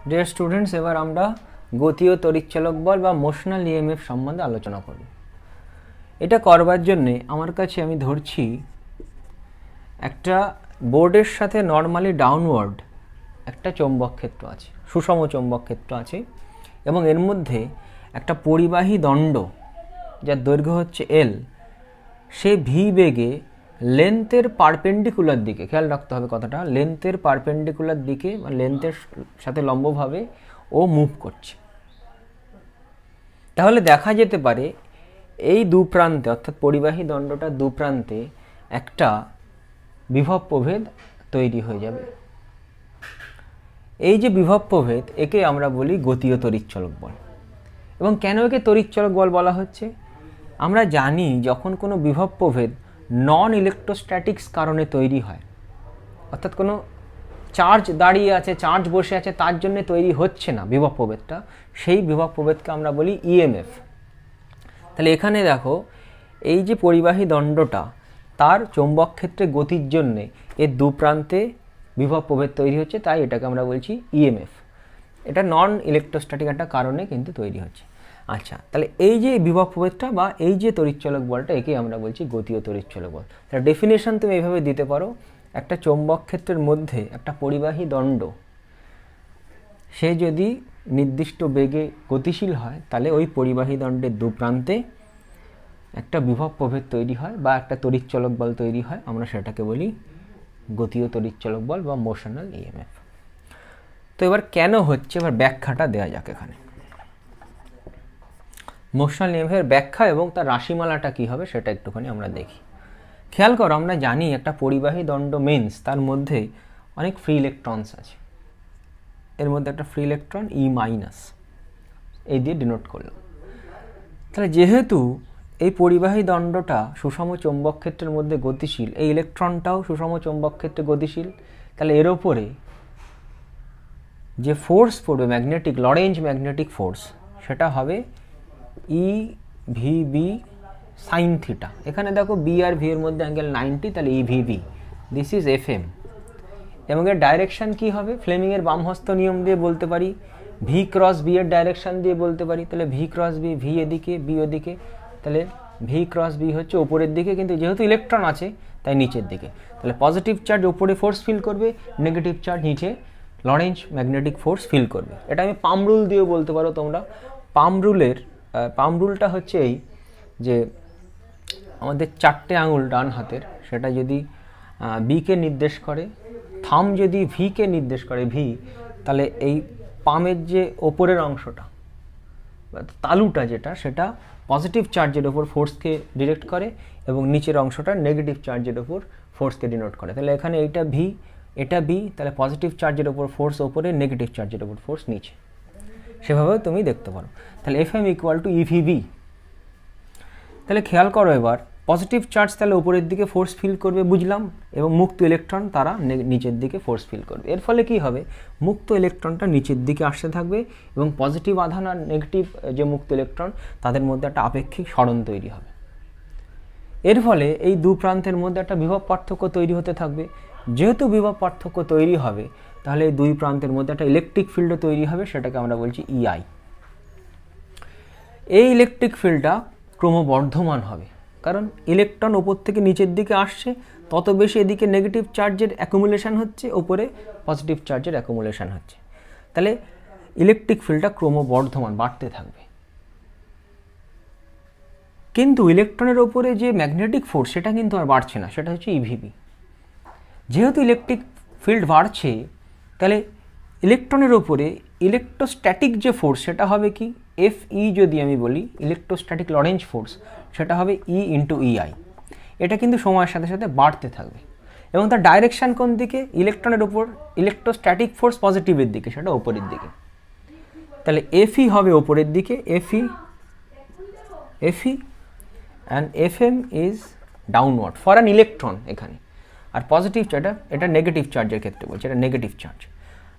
Dear students, এবার আমরা গতীয় তড়িৎচালক বল বা মোশনাল ইএমএফ সম্বন্ধে আলোচনা করব। এটা করবার জন্যে আমার কাছে আমি ধরছি একটা বোর্ডের সাথে নর্মালি ডাউনওয়ার্ড একটা চৌম্বক ক্ষেত্র আছে, সুষম চৌম্বক ক্ষেত্র আছে, এবং এর মধ্যে একটা পরিবাহী দণ্ড যার দৈর্ঘ্য হচ্ছে এল, সে ভি বেগে লেন্থের পারপেন্ডিকুলার দিকে, খেয়াল রাখতে হবে কথাটা, লেন্থের পারপেন্ডিকুলার দিকে বা লেন্থের সাথে লম্বভাবে ও মুভ করছে। তাহলে দেখা যেতে পারে এই দু প্রান্তে, অর্থাৎ পরিবাহী দণ্ডটার দু প্রান্তে একটা বিভব প্রভেদ তৈরি হয়ে যাবে। এই যে বিভব প্রভেদ, একে আমরা বলি গতীয় তড়িৎচালক বল। এবং কেন একে তড়িৎচালক বল বলা হচ্ছে? আমরা জানি যখন কোনো বিভব প্রভেদ নন ইলেকট্রোস্ট্যাটিক্স কারণে তৈরি হয়, অর্থাৎ কোনো চার্জ দাঁড়িয়ে আছে, চার্জ বসে আছে, তার জন্য তৈরি হচ্ছে না বিভব প্রভেদটা, সেই বিভব প্রভেদকে আমরা বলি ইএমএফ। তাহলে এখানে দেখো, এই যে পরিবাহী দণ্ডটা, তার চৌম্বক ক্ষেত্রে গতির জন্যে এর দু প্রান্তে বিভব প্রভেদ তৈরি হচ্ছে, তাই এটাকে আমরা বলছি ইএমএফ। এটা নন ইলেকট্রোস্ট্যাটিক একটা কারণে কিন্তু তৈরি হচ্ছে। আচ্ছা, তাহলে এই যে বিভব প্রভেদটা বা এই যে তড়িৎচালক বলটা, একে আমরা বলছি গতীয় তড়িৎচালক বল। তার ডেফিনেশন তুমি এইভাবে দিতে পারো: একটা চৌম্বক ক্ষেত্রের মধ্যে একটা পরিবাহী দণ্ড, সে যদি নির্দিষ্ট বেগে গতিশীল হয়, তাহলে ওই পরিবাহী দণ্ডের দু প্রান্তে একটা বিভব প্রভেদ তৈরি হয় বা একটা তড়িৎচালক বল তৈরি হয়, আমরা সেটাকে বলি গতীয় তড়িৎচালক বল বা মোশনাল ইএমএফ। তো এবার কেন হচ্ছে, এবার ব্যাখ্যাটা দেওয়া যাক। এখানে মোশনাল ইএমএফের ব্যাখ্যা এবং তার রাশিমালাটা কী হবে সেটা একটুখানি আমরা দেখি। খেয়াল করো, আমরা জানি একটা পরিবাহী দণ্ড মেন্স, তার মধ্যে অনেক ফ্রি ইলেকট্রনস আছে। এর মধ্যে একটা ফ্রি ইলেকট্রন ই মাইনাস, এই দিয়ে ডিনোট করলাম। তাহলে যেহেতু এই পরিবাহী দণ্ডটা সুষম চৌম্বক ক্ষেত্রের মধ্যে গতিশীল, এই ইলেকট্রনটাও সুষম চৌম্বক ক্ষেত্রে গতিশীল, তাহলে এর ওপরে যে ফোর্স পড়বে, ম্যাগনেটিক, লরেঞ্জ ম্যাগনেটিক ফোর্স, সেটা হবে e v B sine theta. এখানে দেখো বি আর ভি এর মধ্যে অ্যাঙ্গেল 90, তাহলে e v B, this is F M. এবং এর ডাইরেকশান কী হবে? ফ্লেমিংয়ের বামহস্ত নিয়ম দিয়ে বলতে পারি, ভি ক্রস বি এর ডাইরেকশান দিয়ে বলতে পারি। তাহলে ভি ক্রস বি, ভি এদিকে, বি ওদিকে, তাহলে ভি ক্রস বি হচ্ছে ওপরের দিকে, কিন্তু যেহেতু ইলেকট্রন আছে তাই নিচের দিকে। তাহলে পজিটিভ চার্জ ওপরে ফোর্স ফিল করবে, নেগেটিভ চার্জ নিচে লরেঞ্জ ম্যাগনেটিক ফোর্স ফিল করবে। এটা আমি পাম রুল দিয়েও বলতে পারো তোমরা। পাম রুলটা হচ্ছে এই যে আমাদের চারটে আঙুল ডান হাতের, সেটা যদি বিকে নির্দেশ করে, থাম যদি ভিকে নির্দেশ করে, ভি, তাহলে এই পামের যে ওপরের অংশটা, তালুটা যেটা, সেটা পজিটিভ চার্জের ওপর ফোর্সকে ডিরেক্ট করে এবং নিচের অংশটা নেগেটিভ চার্জের ওপর ফোর্সকে ডিনোট করে। তাহলে এখানে এইটা ভি, এটা বি, তাহলে পজিটিভ চার্জের ওপর ফোর্স ওপরে, নেগেটিভ চার্জের ওপর ফোর্স নিচে, সেভাবেও তুমি দেখতে পারো। তাহলে এফ এম ইকুয়াল টু ইভিবি। তাহলে খেয়াল করো, এবার পজিটিভ চার্জ তাহলে উপরের দিকে ফোর্স ফিল করবে, বুঝলাম, এবং মুক্ত ইলেকট্রন তারা নিচের দিকে ফোর্স ফিল করবে। এর ফলে কি হবে? মুক্ত ইলেকট্রনটা নিচের দিকে আসতে থাকবে এবং পজিটিভ আধান আর নেগেটিভ যে মুক্ত ইলেকট্রন, তাদের মধ্যে একটা আপেক্ষিক সরণ তৈরি হবে। এর ফলে এই দু প্রান্তের মধ্যে একটা বিভব পার্থক্য তৈরি হতে থাকবে। যেহেতু বিভব পার্থক্য তৈরি হবে, তাহলে এই দুই প্রান্তের মধ্যে একটা ইলেকট্রিক ফিল্ডও তৈরি হবে, সেটাকে আমরা বলছি ইআই। এই ইলেকট্রিক ফিল্ডটা ক্রমবর্ধমান হবে, কারণ ইলেকট্রন ওপর থেকে নিচের দিকে আসছে, তত বেশি এদিকে নেগেটিভ চার্জের অ্যাকুমুলেশন হচ্ছে, ওপরে পজিটিভ চার্জের অ্যাকুমুলেশন হচ্ছে। তাহলে ইলেকট্রিক ফিল্ডটা ক্রমবর্ধমান, বাড়তে থাকবে। কিন্তু ইলেকট্রনের ওপরে যে ম্যাগনেটিক ফোর্স, সেটা কিন্তু আর বাড়ছে না, সেটা হচ্ছে ইভিবি। যেহেতু ইলেকট্রিক ফিল্ড বাড়ছে, তাহলে ইলেকট্রনের ওপরে ইলেকট্রোস্ট্যাটিক যে ফোর্স, সেটা হবে কি? এফ ই যদি আমি বলি, ইলেকট্রোস্ট্যাটিক লরেঞ্জ ফোর্স, সেটা হবে ই ইন্টু ইআই। এটা কিন্তু সময়ের সাথে সাথে বাড়তে থাকবে এবং তার ডাইরেকশান কোন দিকে? ইলেকট্রনের ওপর ইলেকট্রোস্ট্যাটিক ফোর্স পজিটিভের দিকে, সেটা ওপরের দিকে। তাহলে এফই হবে ওপরের দিকে, F E and F M is downward for an electron এখানে। আর পজিটিভ চার্জ, এটা নেগেটিভ চার্জের ক্ষেত্রে বলছে, এটা নেগেটিভ চার্জ।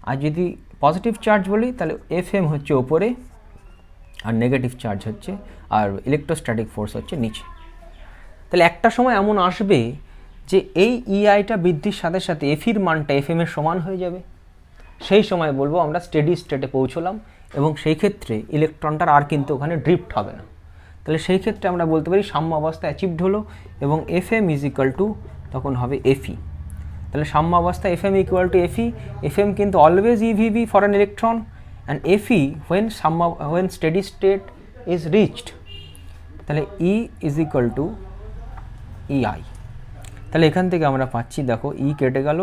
আর যদি পজিটিভ চার্জ বলি, তাহলে এফ এম হচ্ছে ওপরে আর নেগেটিভ চার্জ হচ্ছে, আর ইলেকট্রোস্ট্যাটিক ফোর্স হচ্ছে নিচে। তাহলে একটা সময় এমন আসবে যে এই ইআইটা বৃদ্ধির সাথে সাথে এফির মানটা এফ এম এর সমান হয়ে যাবে। সেই সময় বলবো আমরা স্টেডি স্টেটে পৌঁছলাম, এবং সেই ক্ষেত্রে ইলেকট্রনটার আর কিন্তু ওখানে ড্রিফট হবে না। তাহলে সেই ক্ষেত্রে আমরা বলতে পারি সাম্য অবস্থা অ্যাচিভড হলো, এবং Fm ইজ ইকুয়াল টু তখন হবে Fe। তাহলে সাম্য অবস্থা Fm equal to Fe, Fm কিন্তু always EVV for an electron, and Fe when steady state is reached, তাহলে E is equal to EI। তাহলে এখান থেকে আমরা পাচ্ছি, দেখো E কেটে গেল,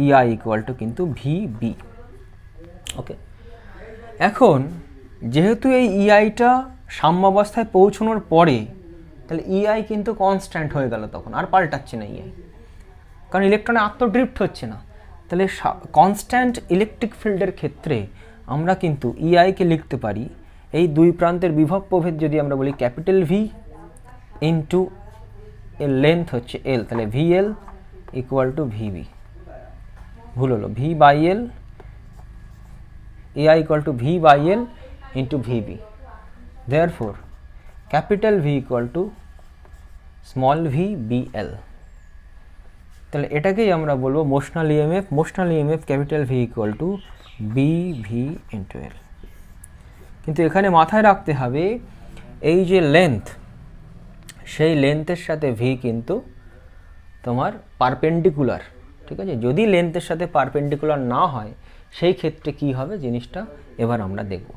EI ইকুয়াল টু কিন্তু VB। ওকে, এখন যেহেতু এই EIটা সাম্যাবস্থায় পৌঁছানোর পরে, তাহলে EI কিন্তু কনস্ট্যান্ট হয়ে গেল, তখন আর পাল্টাচ্ছে না EI, কারণ ইলেকট্রনে আত্মড্রিফট হচ্ছে না। তাহলে কনস্ট্যান্ট ইলেকট্রিক ফিল্ডের ক্ষেত্রে আমরা কিন্তু EIকে লিখতে পারি, এই দুই প্রান্তের বিভব প্রভেদ যদি আমরা বলি ক্যাপিটাল V ইন্টু এর লেন্থ হচ্ছে L, তাহলে VL ইকুয়াল টু VB। ভুল হলো, V by L, AI equal to V by L into VB। Therefore, capital V equal to small v BL। তাহলে এটাকেই আমরা বলবো motional EMF. Motional EMF capital V equal to BV into L। কিন্তু এখানে মাথায় রাখতে হবে, এই যে লেন্থ, সেই লেন্থের সাথে V কিন্তু তোমার পারপেন্ডিকুলার, ঠিক আছে? যদি লেন্থের সাথে পারপেন্ডিকুলার না হয়, সেই ক্ষেত্রে কি হবে জিনিসটা এবার আমরা দেখব।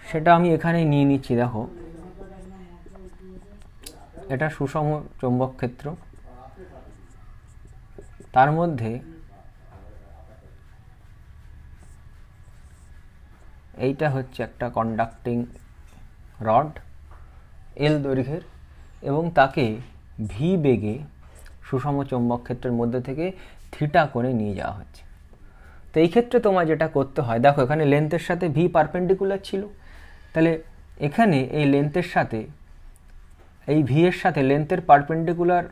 সেটা আমি এখানে নিয়ে নিচ্ছি। দেখো, এটা সুষম চৌম্বক ক্ষেত্র, তার মধ্যে এইটা হচ্ছে একটা কন্ডাক্টিং রড L দৈর্ঘ্যের, এবং তাকে V বেগে সুষম চৌম্বক ক্ষেত্রের মধ্যে থেকে থিটা কোণে নিয়ে যাওয়া হচ্ছে। তো এই ক্ষেত্রে তোমার যেটা করতে হয়, দেখো এখানে লেন্থের সাথে V পারপেন্ডিকুলার ছিল, তাহলে এখানে এই লেন্থের সাথে, এই V এর সাথে লেন্থের পারপেন্ডিকুলার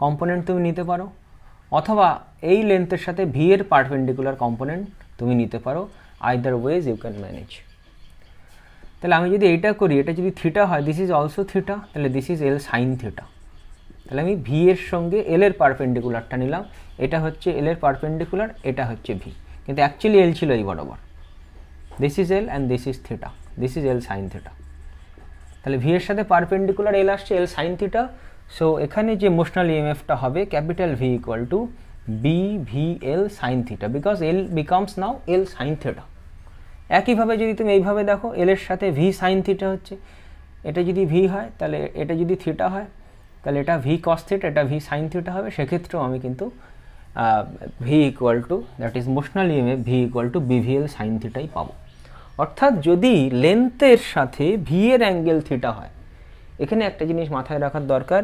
কম্পোনেন্ট তুমি নিতে পারো, অথবা এই লেন্থের সাথে V এর পারপেন্ডিকুলার কম্পোনেন্ট তুমি নিতে পারো। Either ways you can manage. তাহলে আমি যদি এইটা করি, এটা যদি থিটা হয়, দিস ইজ অলসো থিটা, তাহলে this is L sine theta. তাহলে আমি V এর সঙ্গে L এর পারপেন্ডিকুলারটা নিলাম, এটা হচ্ছে L এর পারপেন্ডিকুলার, এটা হচ্ছে V, কিন্তু অ্যাকচুয়ালি L ছিল এই বরাবর। This is L and this is theta, this is L sine theta. তাহলে V এর সাথে পারপেন্ডিকুলার L আসছে, L সাইন থিটা। সো এখানে যে মোশনাল ইএমএফটা হবে capital V equal to BVL sine theta, because L becomes now L sine theta. একইভাবে যদি তুমি এইভাবে দেখো, L এর সাথে V সাইন থিটা হচ্ছে, এটা যদি V হয়, তাহলে এটা যদি থিটা হয়, তাহলে এটা V কস থিটা, এটা V সাইন থিটা হবে। সেক্ষেত্রেও আমি কিন্তু V equal to, that is motional EMF, V equal to BVL sine থিটাই পাবো। অর্থাৎ যদি লেন্থের সাথে V এর অ্যাঙ্গেল থিটা হয়, এখানে একটা জিনিস মাথায় রাখার দরকার,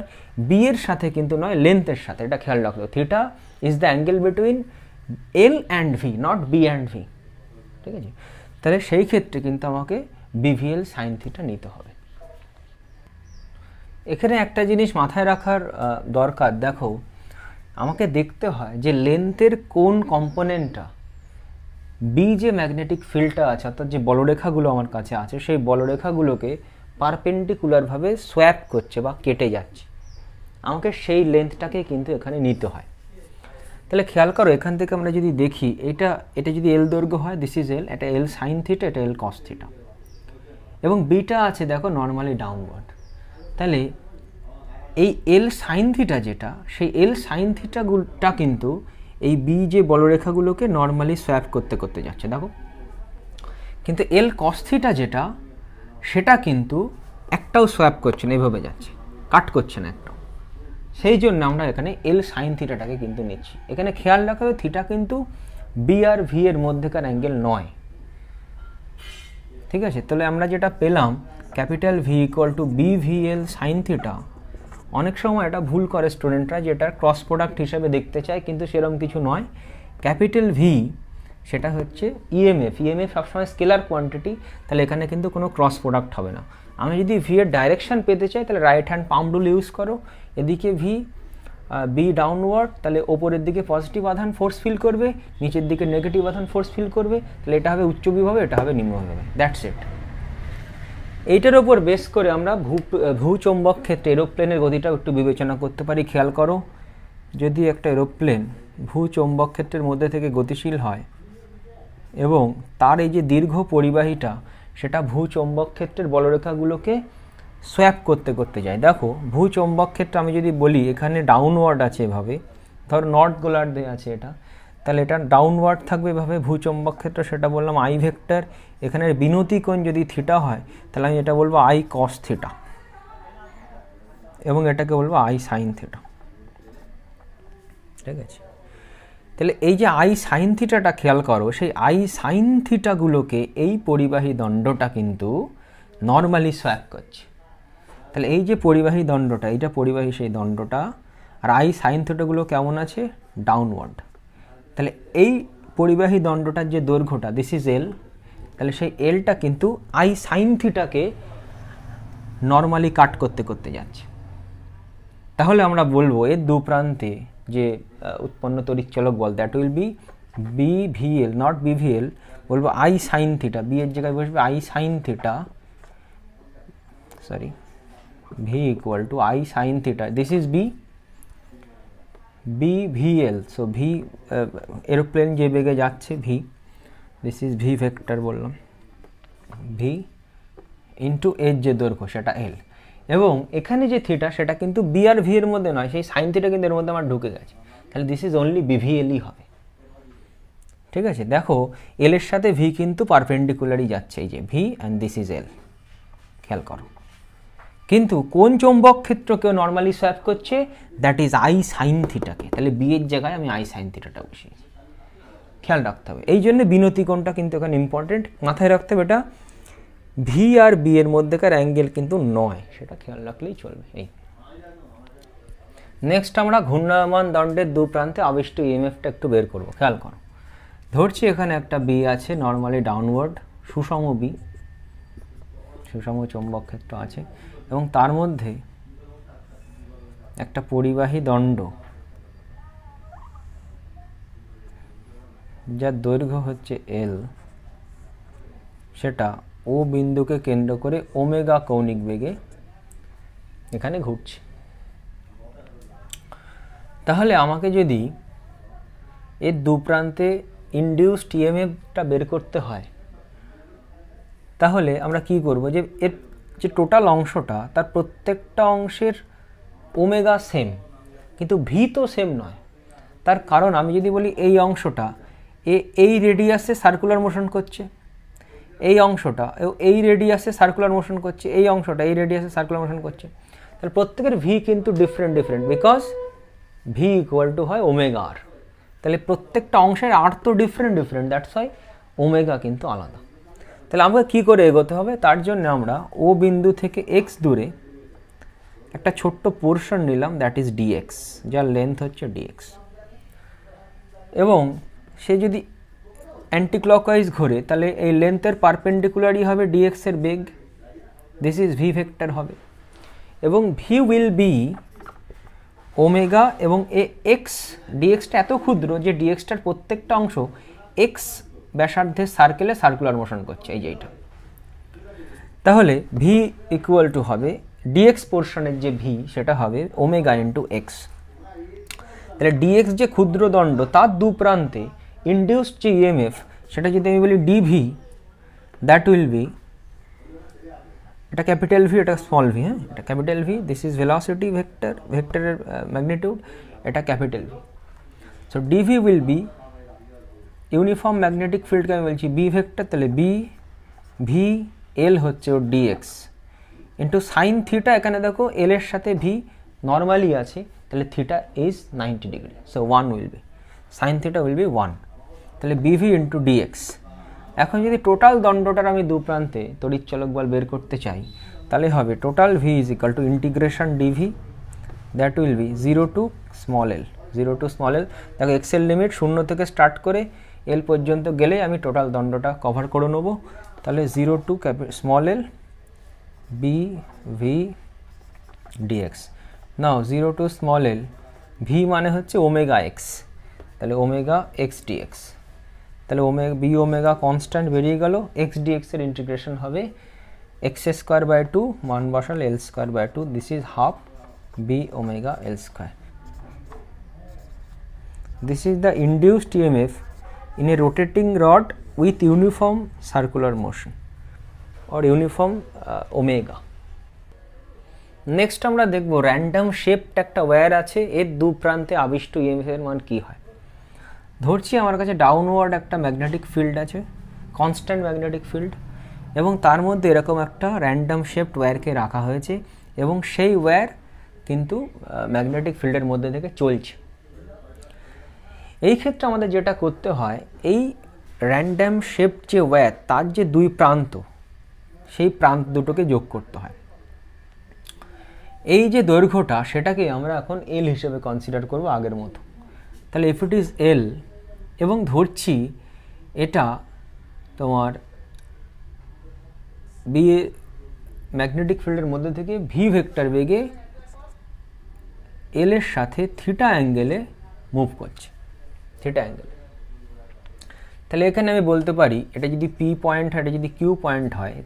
B এর সাথে কিন্তু নয়, লেন্থের সাথে, এটা খেয়াল রাখলো। Theta is the angle between L and V, not B and V, ঠিক আছে? তাহলে সেই ক্ষেত্রে কিন্তু আমাকে BVL সাইন থিটা নিতে হবে। এখানে একটা জিনিস মাথায় রাখার দরকার, দেখো আমাকে দেখতে হয় যে লেন্থের কোন কম্পোনেন্টটা B যে ম্যাগনেটিক ফিল্ডটা আছে, অর্থাৎ যে বলরেখাগুলো আমার কাছে আছে, সেই বলরেখাগুলোকে পারপেন্ডিকুলারভাবে সোয়াপ করছে বা কেটে যাচ্ছে, আমাকে সেই লেন্থটাকে কিন্তু এখানে নিতে হয়। তাহলে খেয়াল করো, এখান থেকে আমরা যদি দেখি, এটা যদি L দৈর্ঘ্য হয়, দিস ইজ L, এটা L সাইন থিটা, এটা L কস থিটা, এবং বিটা আছে দেখো নর্মালি ডাউনওয়ার্ড। তাহলে এই L সাইন থিটা যেটা, সেই L সাইন থিটাটা কিন্তু এই B যে বলরেখাগুলোকে নর্মালি সোয়াপ করতে করতে যাচ্ছে, দেখো। কিন্তু L কস থিটা যেটা, সেটা কিন্তু একটাও সোয়াপ করছে না, এইভাবে যাচ্ছে, কাট করছে না একটাও। সেই জন্য আমরা এখানে L সাইন থিটাটাকে কিন্তু নিচ্ছি। এখানে খেয়াল রাখতে হবে, থিটা কিন্তু B আর V এর মধ্যেকার অ্যাঙ্গেল নয়, ঠিক আছে? তাহলে আমরা যেটা পেলাম capital V equal to BVL sine theta. অনেক সময় এটা ভুল করে স্টুডেন্টরা, যেটা ক্রস প্রোডাক্ট হিসেবে দেখতে চায়, কিন্তু সেরকম কিছু নয়। ক্যাপিটাল V সেটা হচ্ছে ইএমএফ, ইএমএফ সবসময় স্কেলার কোয়ান্টিটি, তাহলে এখানে কিন্তু কোনো ক্রস প্রোডাক্ট হবে না। আমি যদি V এর ডাইরেকশন পেতে চাই, তাহলে রাইট হ্যান্ড পাম রুল ইউজ করো, এদিকে V B ডাউনওয়ার্ড, তাহলে ওপরের দিকে পজিটিভ আধান ফোর্স ফিল করবে, নিচের দিকে নেগেটিভ আধান ফোর্স ফিল করবে, তাহলে এটা হবে উচ্চ বিভবে, এটা হবে নিম্ন বিভবে, দ্যাটস ইট। এইটার ওপর বেস করে আমরা ভূচৌম্বক ক্ষেত্রে এরোপ্লেনের গতিটাও একটু বিবেচনা করতে পারি। খেয়াল করো, যদি একটা এরোপ্লেন ভূচৌম্বক ক্ষেত্রের মধ্যে থেকে গতিশীল হয়, এবং তার এই যে দীর্ঘ পরিবাহীটা সেটা ভূচৌম্বক ক্ষেত্রের বলরেখাগুলোকে সোয়াপ করতে করতে যায়। দেখো ভূচৌম্বক ক্ষেত্র আমি যদি বলি এখানে ডাউনওয়ার্ড আছে এভাবে, ধরো নর্থ গোলার্ধ দিয়ে আছে এটা, তাহলে এটা ডাউনওয়ার্ড থাকবে এভাবে ভূচৌম্বক ক্ষেত্র, সেটা বললাম আই ভেক্টর। এখানের বিনতি কোণ যদি থিটা হয় তাহলে আমি এটা বলবো আই কস থিটা, এবং এটাকে বলবো আই সাইন থিটা। ঠিক আছে, তাহলে এই যে আই সাইন থিটাটা খেয়াল করো, সেই আই সাইন থিটাগুলোকে এই পরিবাহী দণ্ডটা কিন্তু নর্মালি সোয়াপ করছে। তাহলে এই যে পরিবাহী দণ্ডটা, এইটা পরিবাহী সেই দণ্ডটা, আর আই সাইন থিটাগুলো কেমন আছে? ডাউনওয়ার্ড। তাহলে এই পরিবাহী দণ্ডটার যে দৈর্ঘ্যটা, দিস ইজ এল, তাহলে সেই এলটা কিন্তু আই সাইন থিটাকে নর্মালি কাট করতে করতে যাচ্ছে। তাহলে আমরা বলবো এর দু প্রান্তে যে উৎপন্ন তড়িৎচলক বল, that will be B V L, not B V L, বলবো আই সাইন থিটা, বি এর জায়গায় বসবে I sine theta, sorry V equal to I sine theta, this is B B V L. So V aeroplane যে বেগে যাচ্ছে V, this is V vector বললাম, V into এর যে দৈর্ঘ্য সেটা এল, এবং এখানে যে থিটা সেটা কিন্তু বি আর ভি এর মধ্যে নয়, সেই সাইন থিটা কিন্তু এর মধ্যে আমার ঢুকে গেছে, তাহলে দিস ইজ অনলি বিভিএলই হবে। ঠিক আছে, দেখো এল এর সাথে ভি কিন্তু পারপেন্ডিকুলারই যাচ্ছে, এই যে ভি অ্যান্ড দিস ইজ এল, খেয়াল করো। কিন্তু কোন চৌম্বক ক্ষেত্রকেও নর্মালি সোয়াপ করছে, দ্যাট ইজ আই সাইন থিটাকে, তাহলে বি এর জায়গায় আমি আই সাইন থিটাটা বসিয়েছি, খেয়াল রাখতে হবে। এই জন্য বিনতি কোণটা কিন্তু এখানে ইম্পর্টেন্ট, মাথায় রাখতে হবে এটা ভি আর বি এর মধ্যেকার অ্যাঙ্গেল কিন্তু নয়, সেটা খেয়াল রাখলেই চলবে। এই নেক্সট আমরা ঘূর্ণায়মান দণ্ডের দু প্রান্তে আবিষ্ট ইএমএফটা একটু বের করব। খেয়াল করো, ধরছি এখানে একটা বি আছে নর্মালি ডাউনওয়ার্ড, সুষম বি, সুষম চৌম্বক ক্ষেত্র আছে, এবং তার মধ্যে একটা পরিবাহী দণ্ড যার দৈর্ঘ্য হচ্ছে এল, সেটা ও বিন্দুকে কেন্দ্র করে ওমেগা কৌণিক বেগে এখানে ঘুরছে। তাহলে আমাকে যদি এর দু প্রান্তে ইনডিউসড ইএমএফটা বের করতে হয়, তাহলে আমরা কি করব, যে এর যে টোটাল অংশটা তার প্রত্যেকটা অংশের ওমেগা সেম, কিন্তু ভি তো সেম নয়। তার কারণ আমি যদি বলি এই অংশটা এই রেডিয়াসে সার্কুলার মোশন করছে, এই অংশটা এই রেডিয়াসে সার্কুলার মোশন করছে, এই অংশটা এই রেডিয়াসে সার্কুলার মোশন করছে, তাহলে প্রত্যেকের ভি কিন্তু different, because V equal two হয় ওমেগা আর। তাহলে প্রত্যেকটা অংশের আর তো ডিফারেন্ট, দ্যাটস ওয়াই ওমেগা কিন্তু আলাদা। তাহলে আমাকে কী করে এগোতে হবে, তার জন্য আমরা ও বিন্দু থেকে এক্স দূরে একটা ছোট্ট পোর্শন নিলাম, দ্যাট ইজ ডিএক্স, যার লেন্থ হচ্ছে ডিএক্স, এবং সে যদি অ্যান্টি ক্লকওয়াইজ ঘোরে তাহলে এই লেন্থের পারপেন্ডিকুলারই হবে ডিএক্স এর বেগ, দিস ইজ ভি ভেক্টর হবে, এবং ভি উইল বি ওমেগা, এবং এ এক্স ডিএক্সটা এত ক্ষুদ্র যে ডিএক্সটার প্রত্যেকটা অংশ এক্স ব্যাসার্ধের সার্কেলে সার্কুলার মোশন করছে, এই যে এইটা। তাহলে ভি ইকুয়াল টু হবে ডিএক্স পোর্শনের যে ভি সেটা হবে ওমেগা ইন্টু এক্স। তাহলে ডিএক্স যে ক্ষুদ্র দণ্ড তার দু প্রান্তে ইনডিউসড যে ইএমএফ সেটা যদি আমি বলি ডিভি, দ্যাট উইল বি, এটা ক্যাপিটাল ভি, এটা স্মল ভি, হ্যাঁ এটা capital V, this is velocity vector, ভেক্টরের ম্যাগনিটিউড, এটা capital V. So dv will be uniform magnetic ফিল্ডকে আমি বলছি বি ভেক্টর, তাহলে বি ভি এল হচ্ছে ওর ডিএক্স ইন্টু সাইন থিটা, এখানে দেখো এল এর সাথে ভি নর্মালি আছে, তাহলে theta is 90 degree, so 1 will be, sine theta will be 1, তাহলে বিভি ইন্টু ডিএক্স। এখন যদি টোটাল দণ্ডটার আমি দু প্রান্তে তড়িৎচলক বল বের করতে চাই, তাহলে হবে total V is equal to integration dV, that will be 0 to small L, 0 to small L. দেখো এক্সেল লিমিট 0 থেকে স্টার্ট করে এল পর্যন্ত গেলে আমি টোটাল দণ্ডটা কভার করে নেবো, তাহলে 0 to small L B V dx. Now 0 to small L, V মানে হচ্ছে ওমেগা এক্স, তাহলে ওমেগা এক্স ডিএক্স, তাহলে ওমেগা বি ওমেগা কনস্ট্যান্ট বেরিয়ে গেল, এক্স ডিএক্স এর ইন্টিগ্রেশন হবে এক্স স্কোয়ার বাই 2, মান বসাল L square by 2, this is half B omega L square. This is the induced EMF in a rotating rod with uniform circular motion or uniform omega. Next আমরা দেখব random shaped একটা wire আছে, এর দু প্রান্তে আবিষ্ট EMF এর মান কী হয়। ধরছি আমার কাছে ডাউনওয়ার্ড একটা ম্যাগনেটিক ফিল্ড আছে, কনস্ট্যান্ট ম্যাগনেটিক ফিল্ড, এবং তার মধ্যে এরকম একটা র্যান্ডম শেপড ওয়্যারকে রাখা হয়েছে এবং সেই ওয়্যার কিন্তু ম্যাগনেটিক ফিল্ডের মধ্যে থেকে চলছে। এই ক্ষেত্রে আমাদের যেটা করতে হয়, এই র্যান্ডম শেপড যে ওয়্যার তার যে দুই প্রান্ত, সেই প্রান্ত দুটোকে যোগ করতে হয়। এই যে দৈর্ঘ্যটা সেটাকে আমরা এখন এল হিসেবে কনসিডার করব আগের মতো। তাহলে ইফ ইট ইজ এল, এবং ধরছি এটা তোমার বি ম্যাগনেটিক ফিল্ডের মধ্যে থেকে ভি ভেক্টর বেগে এল এর সাথে থিটা অ্যাঙ্গেলে মুভ করছে, থিটা অ্যাঙ্গেলে। তাহলে এখানে আমি বলতে পারি এটা যদি পি পয়েন্ট হয়, এটা যদি কিউ পয়েন্ট হয়,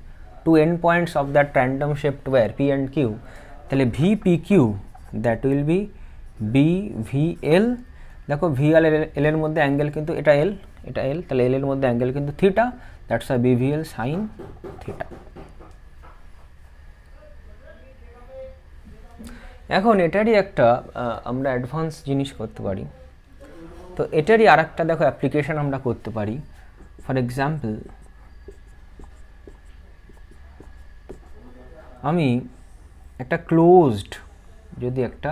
two end points of that random shaped wire P and Q, তাহলে V P Q that will be B V L. দেখো ভি আর এল এর মধ্যে অ্যাঙ্গেল কিন্তু এটা এল, এটা এল, তাহলে এল এর মধ্যে অ্যাঙ্গেল কিন্তু theta, that's a B V L sine theta. এখন এটারই একটা আমরা অ্যাডভান্স জিনিস করতে পারি। তো এটারই আর একটা দেখো অ্যাপ্লিকেশন আমরা করতে পারি। ফর এক্সাম্পল, আমি একটা ক্লোজড যদি একটা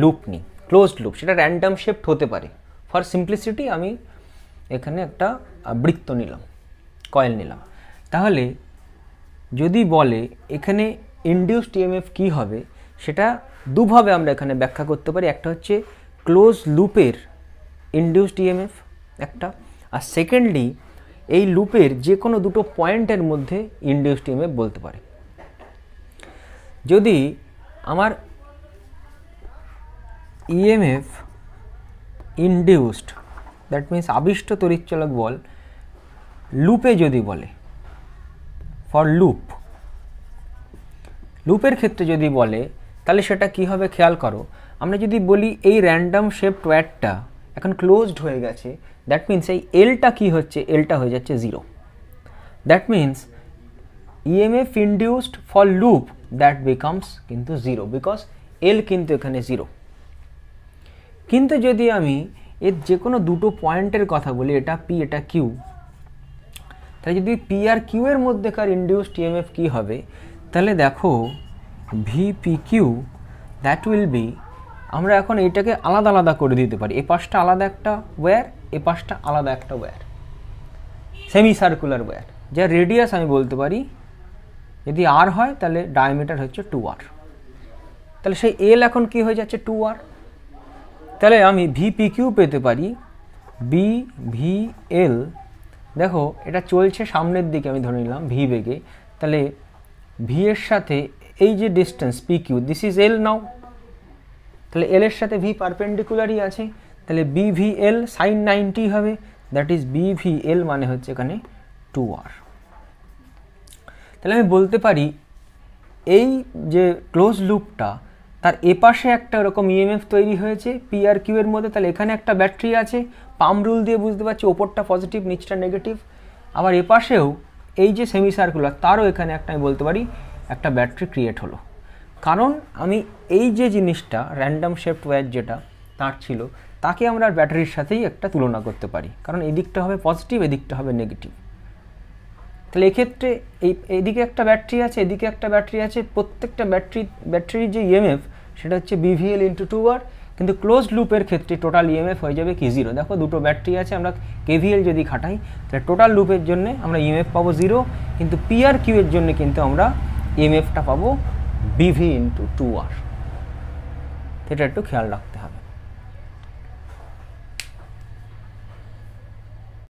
লুপ নিই, ক্লোজড লুপ, সেটা র্যান্ডম শেপড হতে পারে। ফর সিম্পলিসিটি আমি এখানে একটা বৃত্ত নিলাম, কয়েল নিলাম। তাহলে যদি বলে এখানে ইনডিউসড ইএমএফ কী হবে, সেটা দুভাবে আমরা এখানে ব্যাখ্যা করতে পারি। একটা হচ্ছে ক্লোজ লুপের ইনডিউসড ইএমএফ একটা, আর সেকেন্ডলি এই লুপের যে কোনো দুটো পয়েন্টের মধ্যে ইনডিউসড ইএমএফ বলতে পারে। যদি আমার ইএমএফ ইনডিউসড, দ্যাট মিন্স আবিষ্ট তড়িৎচালক বল লুপে যদি বলে, ফর লুপ, লুপের ক্ষেত্রে যদি বলে, তাহলে সেটা কি হবে খেয়াল করো। আমরা যদি বলি এই র্যান্ডম শেপড ওয়্যারটা এখন ক্লোজড হয়ে গেছে, দ্যাট মিন্স এই এলটা কি হচ্ছে, এলটা হয়ে যাচ্ছে zero. That means EMF induced for loop that becomes কিন্তু জিরো, বিকজ এল কিন্তু এখানে জিরো। কিন্তু যদি আমি এর যে কোনো দুটো পয়েন্টের কথা বলি, এটা পি এটা কিউ, তাহলে যদি পি আর কিউ এর মধ্যেকার ইনডিউসড ইএমএফ কী হবে, তাহলে দেখো V P Q that will be, আমরা এখন এইটাকে আলাদা আলাদা করে দিতে পারি। এ পাশটা আলাদা একটা ওয়্যার, এ পাশটা আলাদা একটা ওয়্যার, সেমি সার্কুলার ওয়্যার, যার রেডিয়াস আমি বলতে পারি যদি আর হয় তাহলে ডায়ামিটার হচ্ছে 2r। তাহলে সেই এল এখন কি হয়ে যাচ্ছে 2r। তাহলে আমি ভি পি কিউ পেতে পারি বি ভি এল। দেখো এটা চলছে সামনের দিকে, আমি ধরে নিলাম ভি বেগে, তাহলে ভি এর সাথে এই যে distance P Q, this is L now, তাহলে এল এর সাথে ভি পারপেন্ডিকুলারই আছে, তাহলে বি ভি এল সাইন 90 হবে, that is B V L মানে হচ্ছে এখানে 2r। তাহলে আমি বলতে পারি এই যে ক্লোজ লুপটা তার এপাশে একটা এরকম ইএমএফ তৈরি হয়েছে পি আর কিউ এর মধ্যে, তাহলে এখানে একটা ব্যাটারি আছে, পাম রুল দিয়ে বুঝতে পারছি ওপরটা পজিটিভ নিচটা নেগেটিভ। আবার এপাশেও এই যে সেমি সার্কুলার তারও এখানে একটা আমি বলতে পারি একটা ব্যাটারি ক্রিয়েট হলো। কারণ আমি এই যে জিনিসটা র্যান্ডম শেপড ওয়্যার যেটা তার ছিল, তাকে আমরা ব্যাটারির সাথেই একটা তুলনা করতে পারি, কারণ এদিকটা হবে পজিটিভ, এদিকটা হবে নেগেটিভ। তাহলে এক্ষেত্রে এইদিকে একটা ব্যাটারি আছে, এদিকে একটা ব্যাটারি আছে, প্রত্যেকটা ব্যাটারির যে ইএমএফ সেটা হচ্ছে বিভিএল ইন্টু 2r, কিন্তু ক্লোজ লুপের ক্ষেত্রে টোটাল ইএমএফ হয়ে যাবে কি জিরো। দেখো দুটো ব্যাটারি আছে, আমরা কেভিএল যদি খাটাই তাহলে টোটাল লুপের জন্য আমরা ইএমএফ পাবো জিরো, কিন্তু পি আর কিউ এর জন্য কিন্তু আমরা ইএমএফটা পাবো বিভি ইন্টু 2r। এটা একটু খেয়াল রাখতে